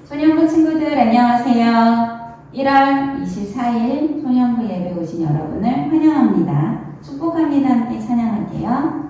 소년부 친구들 안녕하세요. 1월 24일 소년부 예배 오신 여러분을 환영합니다. 축복합니다. 함께 찬양할게요.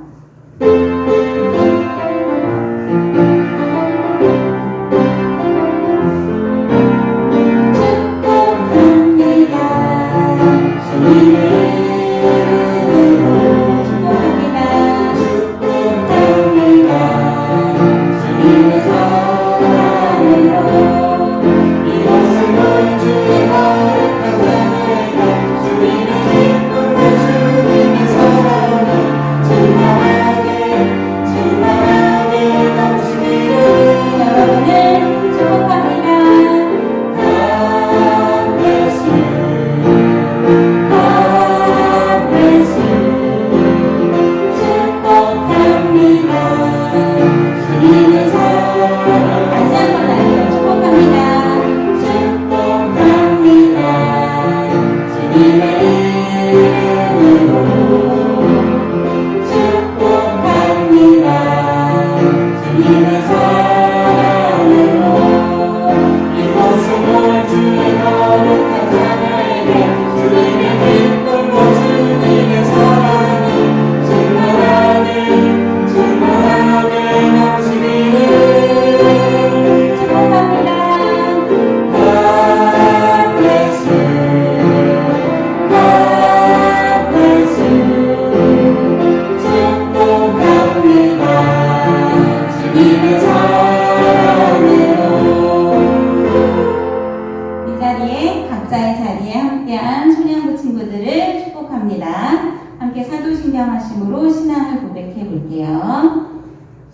신앙하심으로 신앙을 고백해 볼게요.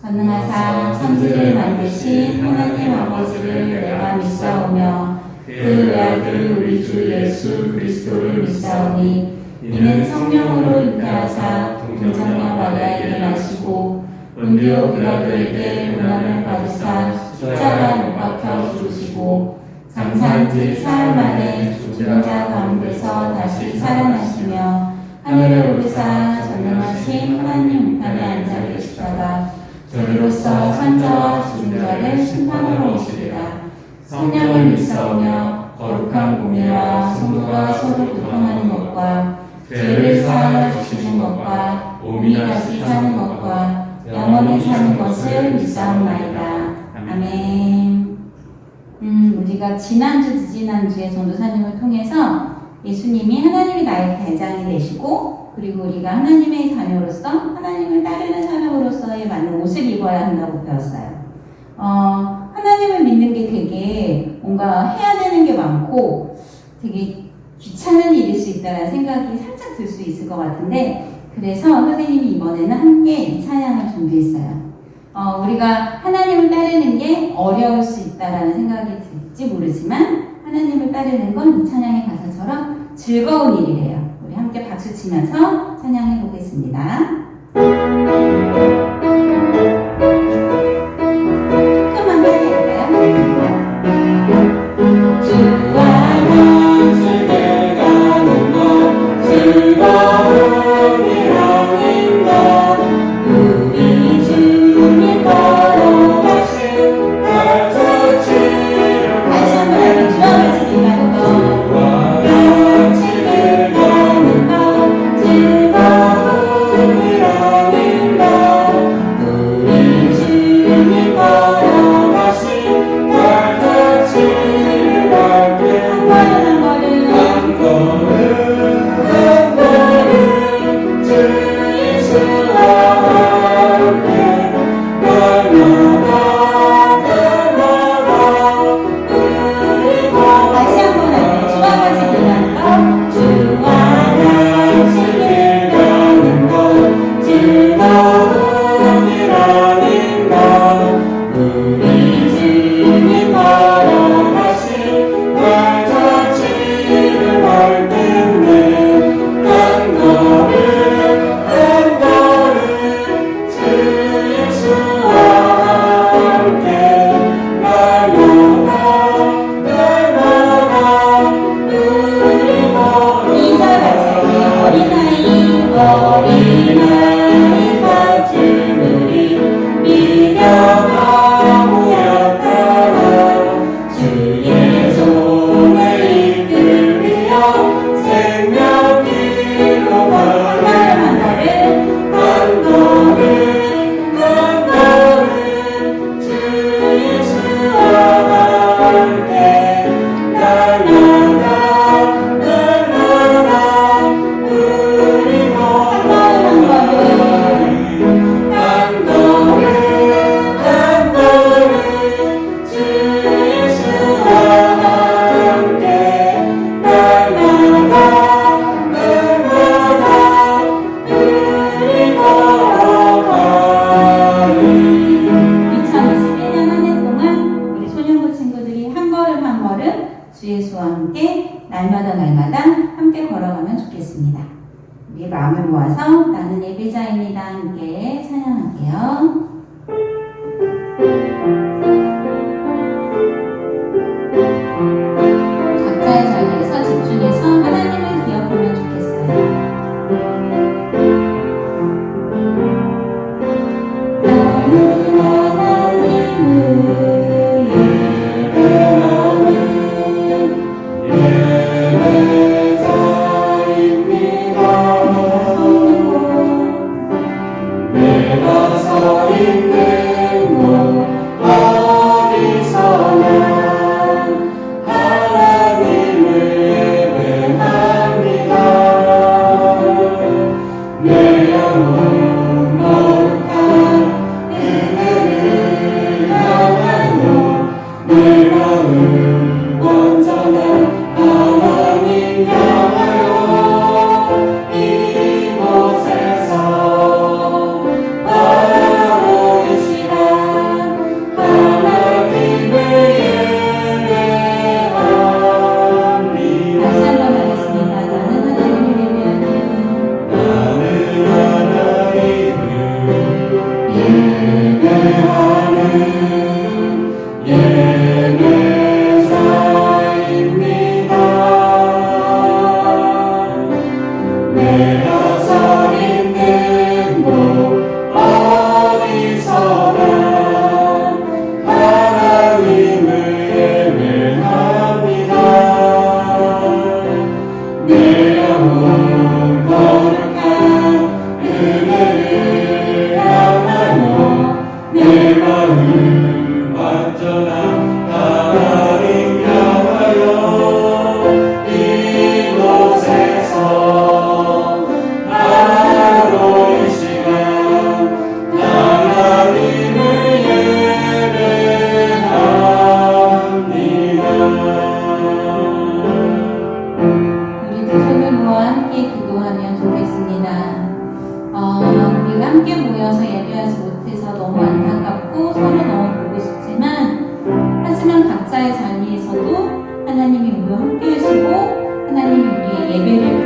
전능하사 천지를 만드신 하나님 아버지를 내가 믿사오며 그 외아들 우리 주 예수 그리스도를 믿사오니 이는 성령으로 잉태하사 동정녀 마리아에게 나시고 본디오 빌라도에게 고난을 받으사 십자가 못 박혀 죽으시고 장사한 지 사흘 만에 죽은 자 가운데서 다시 살아나시며 하늘에 오르사 전능하신 하나님 우편에 앉아 계시다가 저리로서 산자와 죽은 자를 심판하러 오시리라. 성령을 믿사오며 거룩한 공예와 성도가 서로 교통하는 것과 죄를 사하여 주시는 것과 몸이 다시 사는 것과 영원히 사는 것을 믿사옵나이다. 아멘. 우리가 지지난주에 전도사님을 통해서 예수님이 하나님이 나의 대장이 되시고 그리고 우리가 하나님의 자녀로서 하나님을 따르는 사람으로서의 많은 옷을 입어야 한다고 배웠어요. 하나님을 믿는 게 되게 뭔가 해야 되는 게 많고 되게 귀찮은 일일 수 있다는 생각이 살짝 들 수 있을 것 같은데 그래서 선생님이 이번에는 함께 이 찬양을 준비했어요. 우리가 하나님을 따르는 게 어려울 수 있다라는 생각이 들지 모르지만 하나님을 따르는 건 이 찬양의 가사처럼 즐거운 일이래요. 우리 함께 박수 치면서 찬양해 보겠습니다. 조금만 빨리 할까요? 주와 함께 가는 것 즐거운 일 아닌가 우리 주님 걸어가신 발자취로 다시 한번 알게 주와 같이 가는 것 즐거운 일 아닌가 주 예수와 함께 날마다 함께 걸어가면 좋겠습니다. 우리 마음을 모아서 나는 예배자입니다. 함께 찬양할게요. 각자의 자리에서 집중해서 하나님을 기억하면 좋겠어요. 나는 하나님을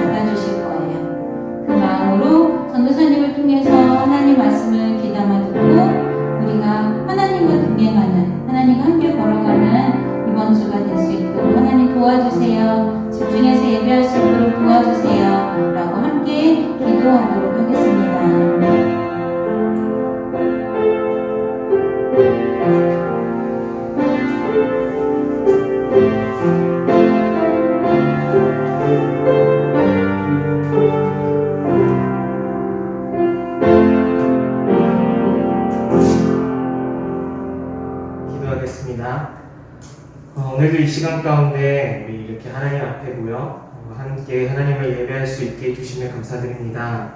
오늘도 이 시간 가운데 우리 이렇게 하나님 앞에 모여 함께 하나님을 예배할 수 있게 해주시며 감사드립니다.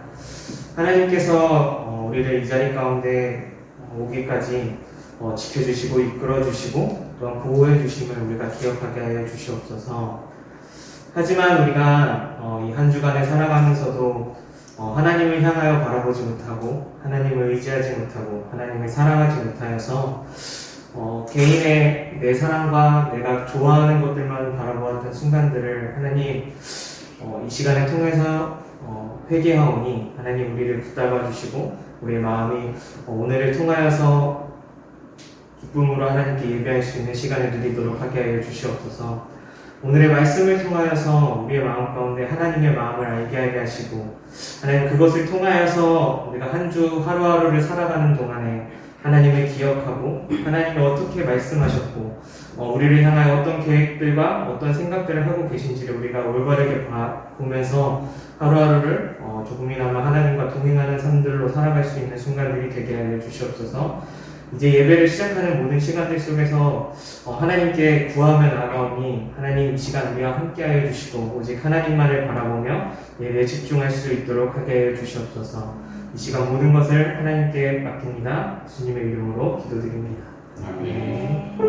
하나님께서 우리를 이 자리 가운데 오기까지 지켜주시고 이끌어주시고 또한 보호해주심을 우리가 기억하게 하여 주시옵소서. 하지만 우리가 이 한 주간에 살아가면서도 하나님을 향하여 바라보지 못하고 하나님을 의지하지 못하고 하나님을 사랑하지 못하여서 개인의 내 사랑과 내가 좋아하는 것들만 바라보았던 순간들을 하나님 이 시간을 통해서 회개하오니 하나님 우리를 붙잡아 주시고 우리의 마음이 오늘을 통하여서 기쁨으로 하나님께 예배할 수 있는 시간을 누리도록 하게 하여 주시옵소서. 오늘의 말씀을 통하여서 우리의 마음 가운데 하나님의 마음을 알게 하게 하시고 하나님 그것을 통하여서 우리가 한 주 하루하루를 살아가는 동안에 하나님을 기억하고 하나님이 어떻게 말씀하셨고 우리를 향하여 어떤 계획들과 어떤 생각들을 하고 계신지를 우리가 올바르게 보면서 하루하루를 조금이나마 하나님과 동행하는 삶들로 살아갈 수 있는 순간들이 되게 하여 주시옵소서. 이제 예배를 시작하는 모든 시간들 속에서 하나님께 구하며 나아가오니 하나님 이 시간 우리와 함께하여 주시고 오직 하나님만을 바라보며 예배에 집중할 수 있도록 하게 하여 주시옵소서. 이 시간 모든 것을 하나님께 맡깁니다. 주님의 이름으로 기도드립니다. 아멘.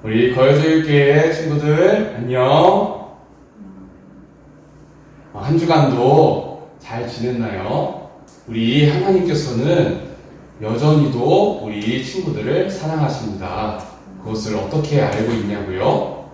우리 거여주일교회 친구들 안녕. 한 주간도 잘 지냈나요? 우리 하나님께서는 여전히도 우리 친구들을 사랑하십니다. 그것을 어떻게 알고 있냐고요?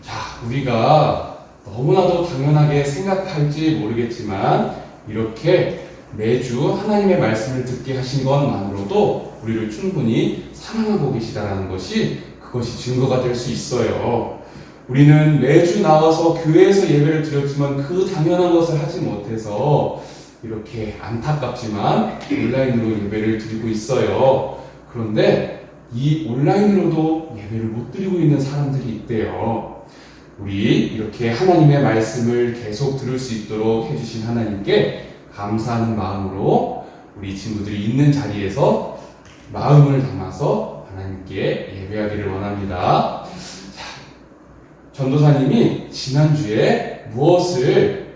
자, 우리가 너무나도 당연하게 생각할지 모르겠지만 이렇게 매주 하나님의 말씀을 듣게 하신 것만으로도 우리를 충분히 사랑하고 계시다는 것이 그것이 증거가 될 수 있어요. 우리는 매주 나와서 교회에서 예배를 드렸지만 그 당연한 것을 하지 못해서 이렇게 안타깝지만 온라인으로 예배를 드리고 있어요. 그런데 이 온라인으로도 예배를 못 드리고 있는 사람들이 있대요. 우리 이렇게 하나님의 말씀을 계속 들을 수 있도록 해주신 하나님께 감사하는 마음으로 우리 친구들이 있는 자리에서 마음을 담아서 하나님께 예배하기를 원합니다. 자, 전도사님이 지난주에 무엇을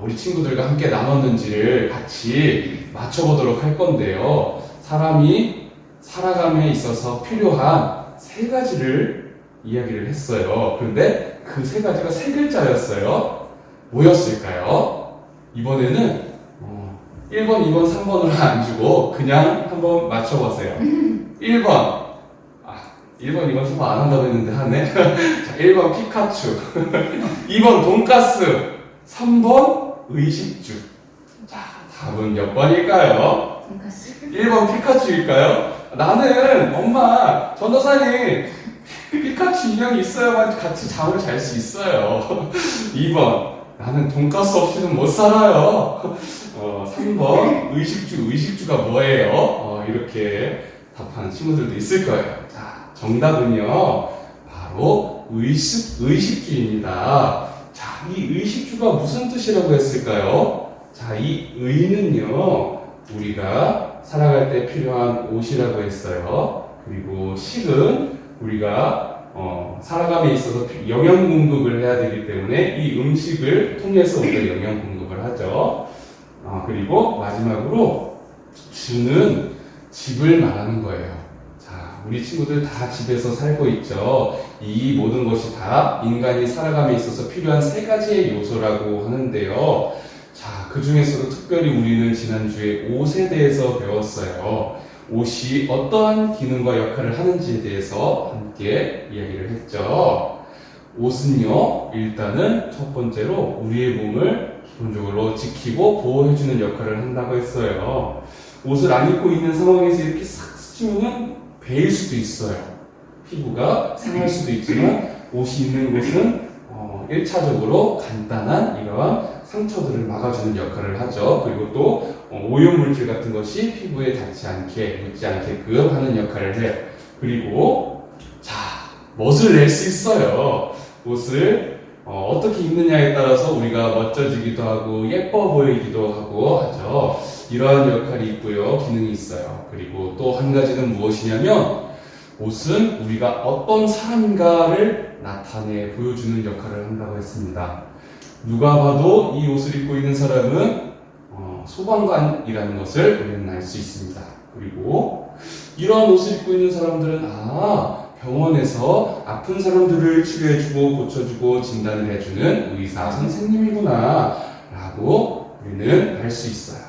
우리 친구들과 함께 나눴는지를 같이 맞춰보도록 할 건데요. 사람이 살아감에 있어서 필요한 세 가지를 이야기를 했어요. 그런데 그 세 가지가 세 글자였어요. 뭐였을까요? 이번에는 1번, 2번, 3번으로 안 주고 그냥 한번 맞춰보세요. 1번 1번, 2번, 3번 안 한다고 했는데 하네. 자, 1번 피카츄 2번 돈가스 3번 의식주. 자, 답은 몇 번일까요? 1번 피카츄일까요? 나는 엄마 전도사님 피카츄 인형이 있어야만 같이 잠을 잘 수 있어요. 2번 나는 돈가스 없이는 못 살아요. 3번 의식주가 뭐예요? 이렇게 답하는 친구들도 있을 거예요. 자, 정답은요 바로 의식주입니다. 자, 이 의식주가 무슨 뜻이라고 했을까요? 자, 이 의는요 우리가 살아갈 때 필요한 옷이라고 했어요. 그리고 식은 우리가 살아감에 있어서 영양 공급을 해야 되기 때문에 이 음식을 통해서 우리가 영양 공급을 하죠. 그리고 마지막으로 주는 집을 말하는 거예요. 자, 우리 친구들 다 집에서 살고 있죠. 이 모든 것이 다 인간이 살아감에 있어서 필요한 세 가지의 요소라고 하는데요. 자, 그 중에서도 특별히 우리는 지난주에 옷에 대해서 배웠어요. 옷이 어떠한 기능과 역할을 하는지에 대해서 함께 이야기를 했죠. 옷은요, 일단은 첫 번째로 우리의 몸을 기본적으로 지키고 보호해주는 역할을 한다고 했어요. 옷을 안 입고 있는 상황에서 이렇게 싹 스치면 베일 수도 있어요. 피부가 상할 수도 있지만 옷이 있는 곳은 1차적으로 간단한 이러한 상처들을 막아주는 역할을 하죠. 그리고 또 오염물질 같은 것이 피부에 닿지 않게, 묻지 않게끔 하는 역할을 해요. 그리고 자, 멋을 낼 수 있어요. 옷을 어떻게 입느냐에 따라서 우리가 멋져지기도 하고 예뻐 보이기도 하고 하죠. 이러한 역할이 있고요. 기능이 있어요. 그리고 또 한 가지는 무엇이냐면 옷은 우리가 어떤 사람인가를 나타내 보여주는 역할을 한다고 했습니다. 누가 봐도 이 옷을 입고 있는 사람은 소방관이라는 것을 우리는 알 수 있습니다. 그리고 이러한 옷을 입고 있는 사람들은 병원에서 아픈 사람들을 치료해주고 고쳐주고 진단을 해주는 의사 선생님이구나 라고 우리는 알 수 있어요.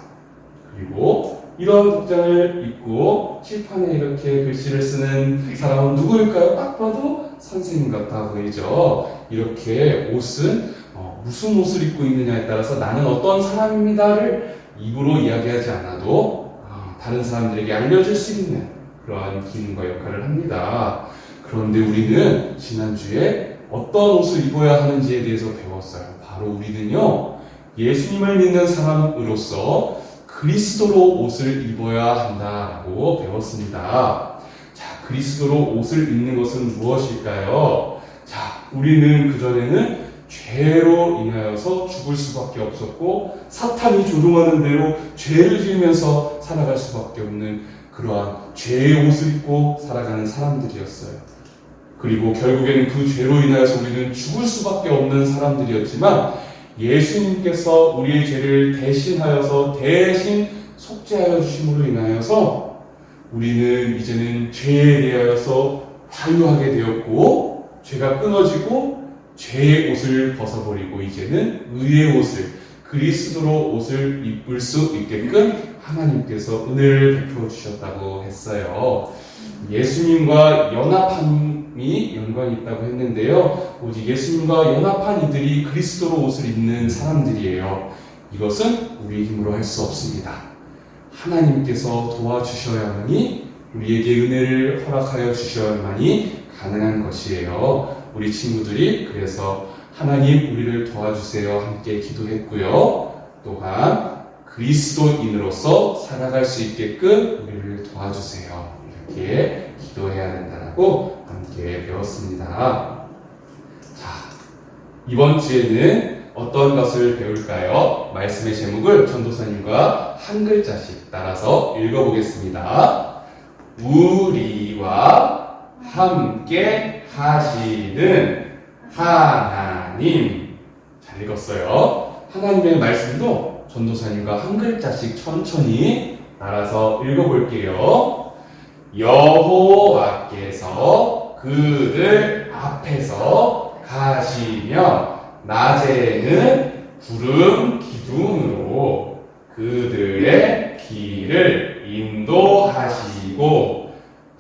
그리고 이런 복장을 입고 칠판에 이렇게 글씨를 쓰는 사람은 누구일까요? 딱 봐도 선생님 같아 보이죠. 이렇게 옷은 무슨 옷을 입고 있느냐에 따라서 나는 어떤 사람입니다를 입으로 이야기하지 않아도 다른 사람들에게 알려줄 수 있는 그러한 기능과 역할을 합니다. 그런데 우리는 지난주에 어떤 옷을 입어야 하는지에 대해서 배웠어요. 바로 우리는요, 예수님을 믿는 사람으로서 그리스도로 옷을 입어야 한다고 배웠습니다. 자, 그리스도로 옷을 입는 것은 무엇일까요? 자, 우리는 그전에는 죄로 인하여서 죽을 수밖에 없었고 사탄이 조종하는 대로 죄를 지으면서 살아갈 수밖에 없는 그러한 죄의 옷을 입고 살아가는 사람들이었어요. 그리고 결국에는 그 죄로 인하여서 우리는 죽을 수밖에 없는 사람들이었지만 예수님께서 우리의 죄를 대신하여서 대신 속죄하여 주심으로 인하여서 우리는 이제는 죄에 대하여서 자유하게 되었고 죄가 끊어지고 죄의 옷을 벗어버리고 이제는 의의 옷을 그리스도로 옷을 입을 수 있게끔 하나님께서 은혜를 베풀어 주셨다고 했어요. 예수님과 연합함이 연관이 있다고 했는데요. 오직 예수님과 연합한 이들이 그리스도로 옷을 입는 사람들이에요. 이것은 우리의 힘으로 할 수 없습니다. 하나님께서 도와주셔야만이 우리에게 은혜를 허락하여 주셔야만이 가능한 것이에요. 우리 친구들이 그래서 하나님 우리를 도와주세요 함께 기도했고요. 또한 그리스도인으로서 살아갈 수 있게끔 우리를 도와주세요. 이렇게 기도해야 된다고 함께 배웠습니다. 자, 이번 주에는 어떤 것을 배울까요? 말씀의 제목을 전도사님과 한 글자씩 따라서 읽어보겠습니다. 우리와 함께 하시는 하나님. 잘 읽었어요. 하나님의 말씀도 전도사님과 한 글자씩 천천히 따라서 읽어볼게요. 여호와께서 그들 앞에서 가시며 낮에는 구름 기둥으로 그들의 길을 인도하시고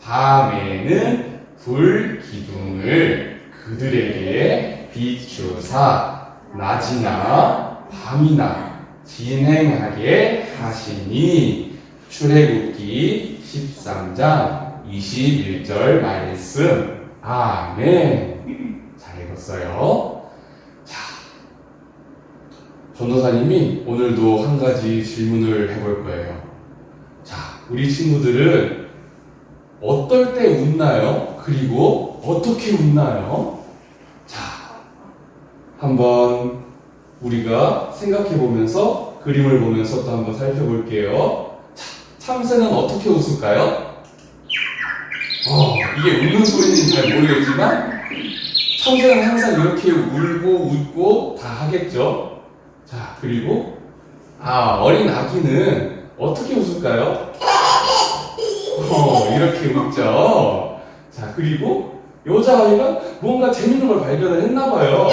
밤에는 불 기둥을 그들에게 비추사 낮이나 밤이나 진행하게 하시니. 출애굽기 13장 21절 말씀. 아멘. 잘 읽었어요. 자, 전도사님이 오늘도 한 가지 질문을 해볼 거예요. 자, 우리 친구들은 어떨 때 웃나요? 그리고 어떻게 웃나요? 자, 한번 우리가 생각해 보면서 그림을 보면서 또 한번 살펴볼게요. 자, 참새는 어떻게 웃을까요? 이게 웃는 소리는 잘 모르겠지만 참새는 항상 이렇게 울고 웃고 다 하겠죠. 자, 그리고 어린 아기는 어떻게 웃을까요? 이렇게 웃죠. 자, 그리고 여자아이가 뭔가 재밌는 걸 발견을 했나봐요.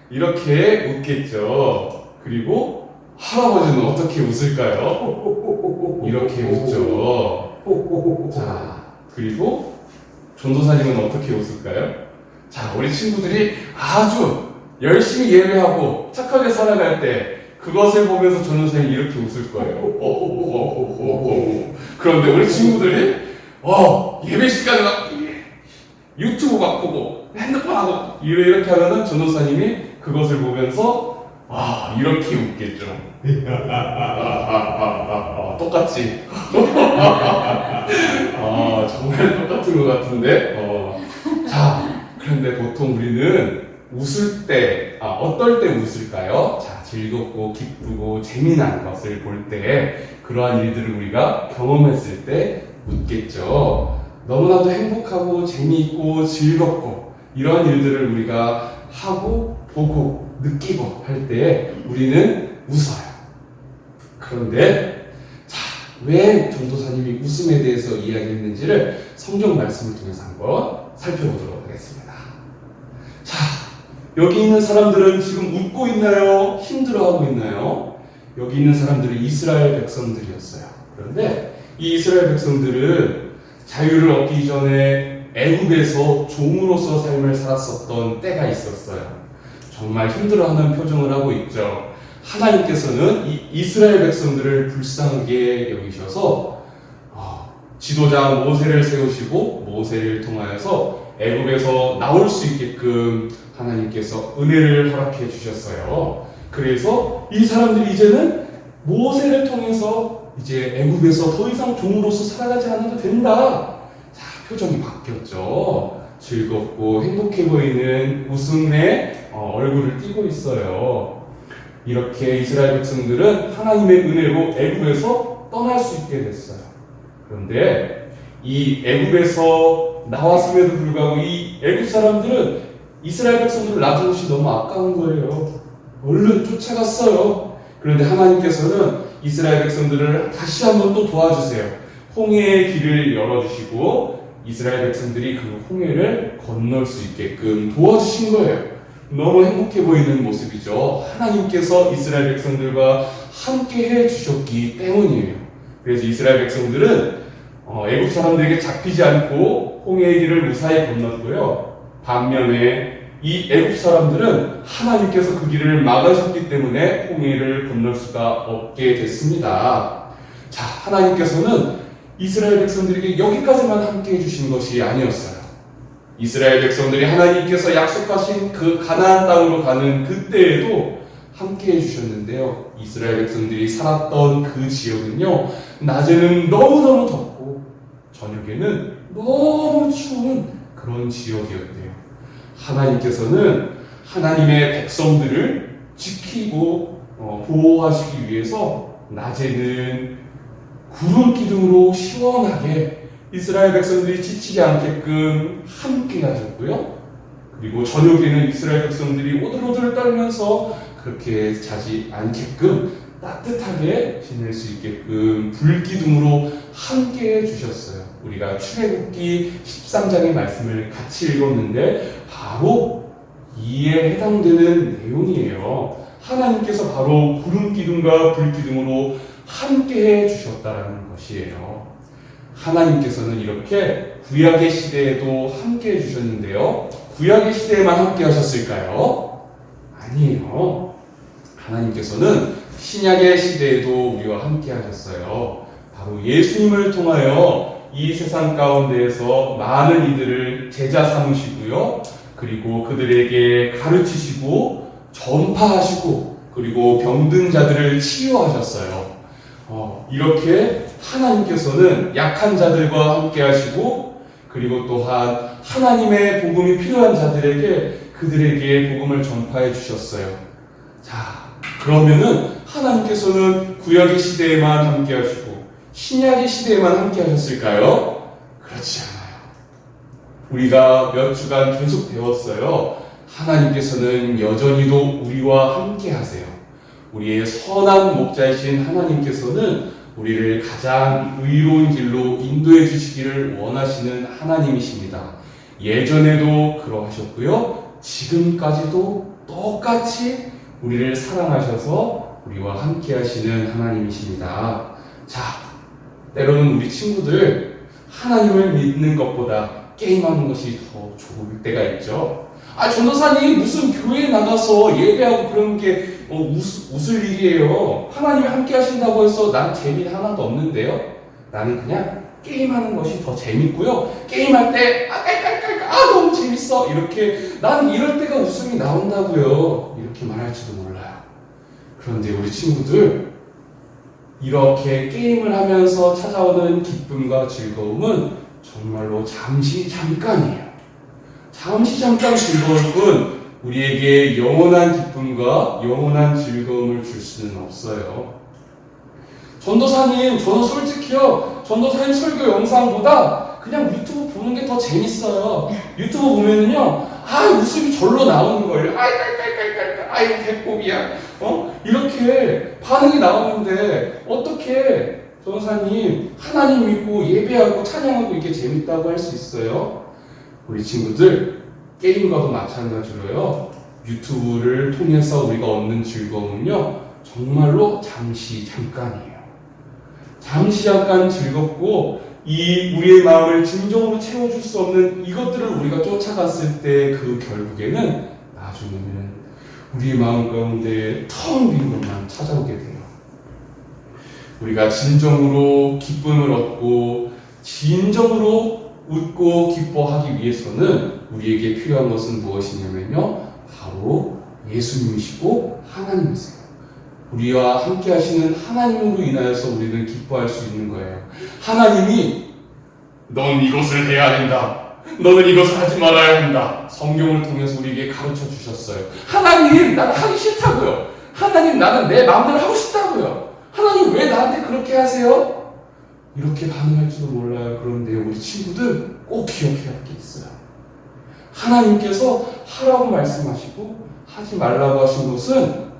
이렇게 웃겠죠. 그리고 할아버지는 어떻게 웃을까요? 이렇게 웃죠. 자, 그리고 전도사님은 어떻게 웃을까요? 자, 우리 친구들이 아주 열심히 예배하고 착하게 살아갈 때 그것을 보면서 전도사님이 이렇게 웃을 거예요. 그런데 우리 친구들이 예배 시간에 막 유튜브 막 보고 핸드폰 하고 이렇게 하면은 전도사님이 그것을 보면서 이렇게 웃겠죠. 똑같지? 정말 똑같은 것 같은데. 자, 그런데 보통 우리는 웃을 때 어떨 때 웃을까요? 자, 즐겁고 기쁘고 재미난 것을 볼 때 그러한 일들을 우리가 경험했을 때 웃겠죠. 너무나도 행복하고 재미있고 즐겁고 이런 일들을 우리가 하고 보고 느끼고 할 때 우리는 웃어요. 그런데 자, 왜 전도사님이 웃음에 대해서 이야기했는지를 성경 말씀을 통해서 한번 살펴보도록 하겠습니다. 자, 여기 있는 사람들은 지금 웃고 있나요? 힘들어하고 있나요? 여기 있는 사람들은 이스라엘 백성들이었어요. 그런데 이 이스라엘 백성들은 자유를 얻기 전에 애굽에서 종으로서 삶을 살았었던 때가 있었어요. 정말 힘들어하는 표정을 하고 있죠. 하나님께서는 이 이스라엘 백성들을 불쌍하게 여기셔서 지도자 모세를 세우시고 모세를 통하여서 애굽에서 나올 수 있게끔 하나님께서 은혜를 허락해 주셨어요. 그래서 이 사람들이 이제는 모세를 통해서 이제 애굽에서 더 이상 종으로서 살아가지 않아도 된다. 자, 표정이 바뀌었죠. 즐겁고 행복해 보이는 웃음에 얼굴을 띠고 있어요. 이렇게 이스라엘 백성들은 하나님의 은혜로 애굽에서 떠날 수 있게 됐어요. 그런데 이 애굽에서 나왔음에도 불구하고 이 애굽 사람들은 이스라엘 백성들을 놔둔 것이 너무 아까운 거예요. 얼른 쫓아갔어요. 그런데 하나님께서는 이스라엘 백성들을 다시 한번 또 도와주세요. 홍해의 길을 열어주시고 이스라엘 백성들이 그 홍해를 건널 수 있게끔 도와주신 거예요. 너무 행복해 보이는 모습이죠. 하나님께서 이스라엘 백성들과 함께 해주셨기 때문이에요. 그래서 이스라엘 백성들은 애굽 사람들에게 잡히지 않고 홍해의 길을 무사히 건넜고요. 반면에 이 애굽 사람들은 하나님께서 그 길을 막으셨기 때문에 홍해를 건널 수가 없게 됐습니다. 자, 하나님께서는 이스라엘 백성들에게 여기까지만 함께 해주신 것이 아니었어요. 이스라엘 백성들이 하나님께서 약속하신 그 가나안 땅으로 가는 그때에도 함께 해주셨는데요. 이스라엘 백성들이 살았던 그 지역은요, 낮에는 너무너무 덥고 저녁에는 너무 추운 그런 지역이었대요. 하나님께서는 하나님의 백성들을 지키고 보호하시기 위해서 낮에는 구름 기둥으로 시원하게 이스라엘 백성들이 지치지 않게끔 함께 하셨고요. 그리고 저녁에는 이스라엘 백성들이 오들오들 떨면서 그렇게 자지 않게끔 따뜻하게 지낼 수 있게끔 불기둥으로 함께 해주셨어요. 우리가 출애굽기 13장의 말씀을 같이 읽었는데 바로 이에 해당되는 내용이에요. 하나님께서 바로 구름기둥과 불기둥으로 함께 해주셨다는 것이에요. 하나님께서는 이렇게 구약의 시대에도 함께 해주셨는데요. 구약의 시대에만 함께 하셨을까요? 아니에요. 하나님께서는 신약의 시대에도 우리와 함께 하셨어요. 바로 예수님을 통하여 이 세상 가운데에서 많은 이들을 제자 삼으시고요. 그리고 그들에게 가르치시고 전파하시고 그리고 병든 자들을 치유하셨어요. 이렇게 하나님께서는 약한 자들과 함께 하시고 그리고 또한 하나님의 복음이 필요한 자들에게 그들에게 복음을 전파해 주셨어요. 자, 그러면은 하나님께서는 구약의 시대에만 함께 하시고 신약의 시대에만 함께 하셨을까요? 그렇지 않아요. 우리가 몇 주간 계속 배웠어요. 하나님께서는 여전히도 우리와 함께 하세요. 우리의 선한 목자이신 하나님께서는 우리를 가장 의로운 길로 인도해 주시기를 원하시는 하나님이십니다. 예전에도 그러하셨고요. 지금까지도 똑같이 우리를 사랑하셔서 우리와 함께 하시는 하나님이십니다. 자, 때로는 우리 친구들 하나님을 믿는 것보다 게임하는 것이 더 좋을 때가 있죠. 전도사님 무슨 교회에 나가서 예배하고 그런 게 웃을 일이에요. 하나님이 함께 하신다고 해서 난 재미 하나도 없는데요. 나는 그냥 게임하는 것이 더 재밌고요. 게임할 때 너무 재밌어. 이렇게 나는 이럴 때가 웃음이 나온다고요. 이렇게 말할지도 몰라요. 그런데 우리 친구들 이렇게 게임을 하면서 찾아오는 기쁨과 즐거움은 정말로 잠시 잠깐이에요. 잠시 잠깐 즐거울 뿐 우리에게 영원한 기쁨과 영원한 즐거움을 줄 수는 없어요. 전도사님, 저는 솔직히요, 전도사님 설교 영상보다 그냥 유튜브 보는 게 더 재밌어요. 유튜브 보면은요, 웃음이 절로 나오는 거예요. 배꼽이야. 이렇게 반응이 나오는데, 어떻게 전도사님, 하나님 믿고 예배하고 찬양하고 이게 재밌다고 할 수 있어요? 우리 친구들, 게임과도 마찬가지로요. 유튜브를 통해서 우리가 얻는 즐거움은요. 정말로 잠시 잠깐이에요. 잠시 잠깐 즐겁고 우리의 마음을 진정으로 채워줄 수 없는 이것들을 우리가 쫓아갔을 때 그 결국에는 나중에는 우리의 마음 가운데 텅 빈 것만 찾아오게 돼요. 우리가 진정으로 기쁨을 얻고 진정으로 웃고 기뻐하기 위해서는 우리에게 필요한 것은 무엇이냐면요. 바로 예수님이시고 하나님이세요. 우리와 함께 하시는 하나님으로 인하여서 우리는 기뻐할 수 있는 거예요. 하나님이 넌 이것을 해야 된다. 너는 이것을 하지 말아야 한다. 성경을 통해서 우리에게 가르쳐 주셨어요. 하나님, 나는 하기 싫다고요. 하나님, 나는 내 마음대로 하고 싶다고요. 하나님, 왜 나한테 그렇게 하세요? 이렇게 반응할지도 몰라요. 그런데 우리 친구들 꼭 기억해야 할 게 있어요. 하나님께서 하라고 말씀하시고 하지 말라고 하신 것은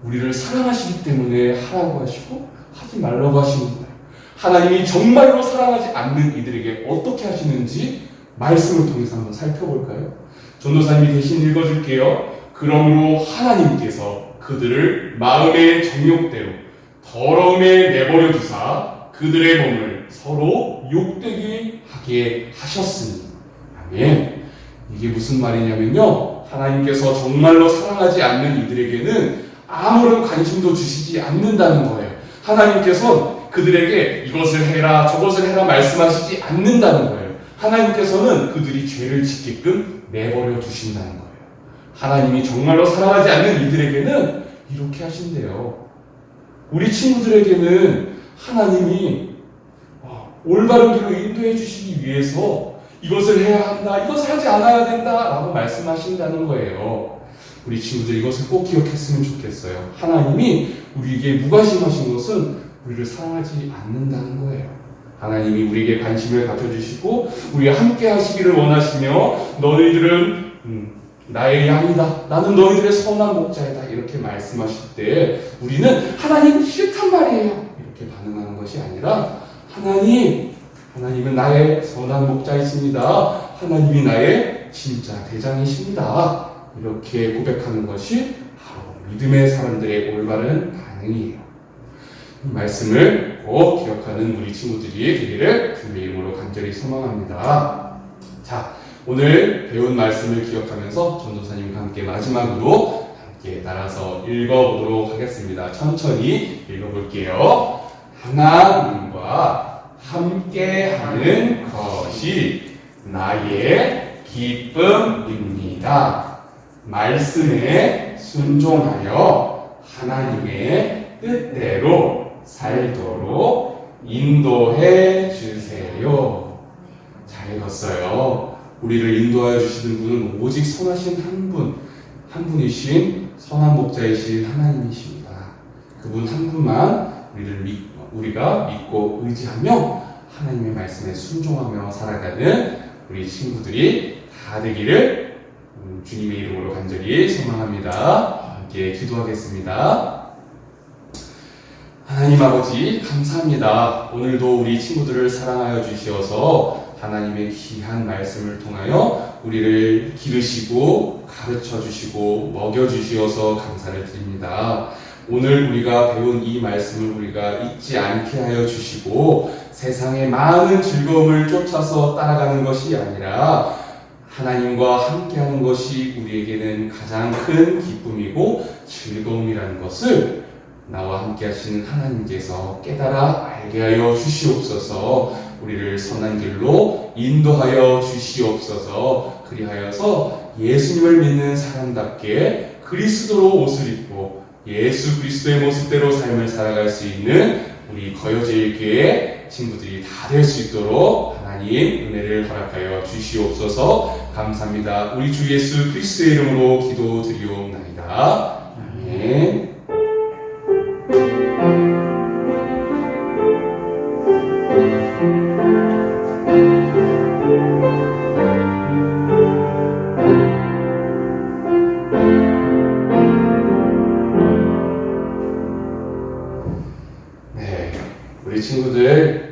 우리를 사랑하시기 때문에 하라고 하시고 하지 말라고 하시는 거예요. 하나님이 정말로 사랑하지 않는 이들에게 어떻게 하시는지 말씀을 통해서 한번 살펴볼까요? 전도사님이 대신 읽어줄게요. 그러므로 하나님께서 그들을 마음의 정욕대로 더러움에 내버려 두사 그들의 몸을 서로 욕되게 하게 하셨으니. 아멘. 이게 무슨 말이냐면요, 하나님께서 정말로 사랑하지 않는 이들에게는 아무런 관심도 주시지 않는다는 거예요. 하나님께서는 그들에게 이것을 해라 저것을 해라 말씀하시지 않는다는 거예요. 하나님께서는 그들이 죄를 짓게끔 내버려 두신다는 거예요. 하나님이 정말로 사랑하지 않는 이들에게는 이렇게 하신대요. 우리 친구들에게는 하나님이 올바른 길로 인도해 주시기 위해서 이것을 해야 한다, 이것을 하지 않아야 된다 라고 말씀하신다는 거예요. 우리 친구들 이것을 꼭 기억했으면 좋겠어요. 하나님이 우리에게 무관심하신 것은 우리를 사랑하지 않는다는 거예요. 하나님이 우리에게 관심을 가져주시고 우리와 함께 하시기를 원하시며 너희들은 나의 양이다, 나는 너희들의 선한 목자이다 이렇게 말씀하실 때 우리는 하나님 싫단 말이에요 이렇게 반응하는 것이 아니라 하나님은 나의 선한 목자이십니다. 하나님이 나의 진짜 대장이십니다. 이렇게 고백하는 것이 바로 믿음의 사람들의 올바른 반응이에요. 이 말씀을 꼭 기억하는 우리 친구들이 되기를 주님의 이름으로 간절히 소망합니다. 자, 오늘 배운 말씀을 기억하면서 전도사님과 함께 마지막으로 함께 따라서 읽어보도록 하겠습니다. 천천히 읽어볼게요. 하나님과 함께하는 것이 나의 기쁨입니다. 말씀에 순종하여 하나님의 뜻대로 살도록 인도해 주세요. 잘 읽었어요. 우리를 인도하여 주시는 분은 오직 선하신 한 분이신 선한 목자이신 하나님이십니다. 그분 한 분만 우리가 믿고 의지하며 하나님의 말씀에 순종하며 살아가는 우리 친구들이 다 되기를 주님의 이름으로 간절히 소망합니다. 함께 기도하겠습니다. 하나님 아버지 감사합니다. 오늘도 우리 친구들을 사랑하여 주시어서 하나님의 귀한 말씀을 통하여 우리를 기르시고 가르쳐 주시고 먹여 주시어서 감사를 드립니다. 오늘 우리가 배운 이 말씀을 우리가 잊지 않게 하여 주시고 세상의 많은 즐거움을 쫓아서 따라가는 것이 아니라 하나님과 함께하는 것이 우리에게는 가장 큰 기쁨이고 즐거움이라는 것을 나와 함께 하시는 하나님께서 깨달아 알게 하여 주시옵소서. 우리를 선한 길로 인도하여 주시옵소서. 그리하여서 예수님을 믿는 사람답게 그리스도로 옷을 입고 예수 그리스도의 모습대로 삶을 살아갈 수 있는 우리 거여제일 교회 친구들이 다 될 수 있도록 하나님 은혜를 허락하여 주시옵소서. 감사합니다. 우리 주 예수 그리스도의 이름으로 기도드리옵나이다. 아멘. 우리 친구들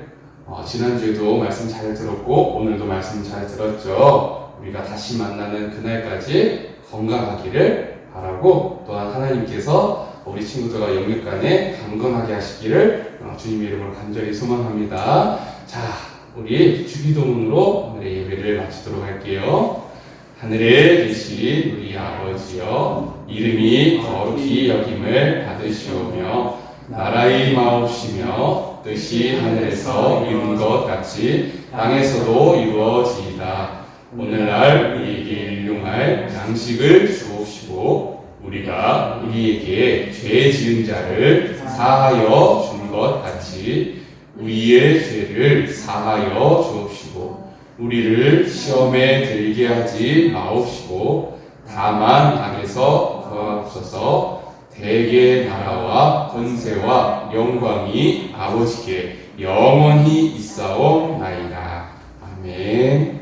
지난주에도 말씀 잘 들었고 오늘도 말씀 잘 들었죠. 우리가 다시 만나는 그날까지 건강하기를 바라고 또한 하나님께서 우리 친구들과 영육간에 강건하게 하시기를 주님의 이름으로 간절히 소망합니다. 자, 우리 주기도문으로 오늘의 예배를 마치도록 할게요. 하늘에 계신 우리 아버지여, 이름이 거룩히 여김을 받으시오며 나라의 마옵시며 뜻이 하늘에서 이룬 것 같이 땅에서도 이루어지이다. 오늘날 우리에게 일용할 양식을 주옵시고 우리가 우리에게 죄 지은 자를 사하여 준 것 같이 우리의 죄를 사하여 주옵시고 우리를 시험에 들게 하지 마옵시고 다만 악에서 구하옵소서. 대개 나라와 권세와 영광이 아버지께 영원히 있사옵나이다. 아멘.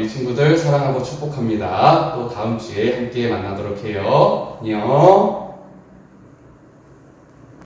우리 친구들 사랑하고 축복합니다. 또 다음 주에 함께 만나도록 해요. 안녕.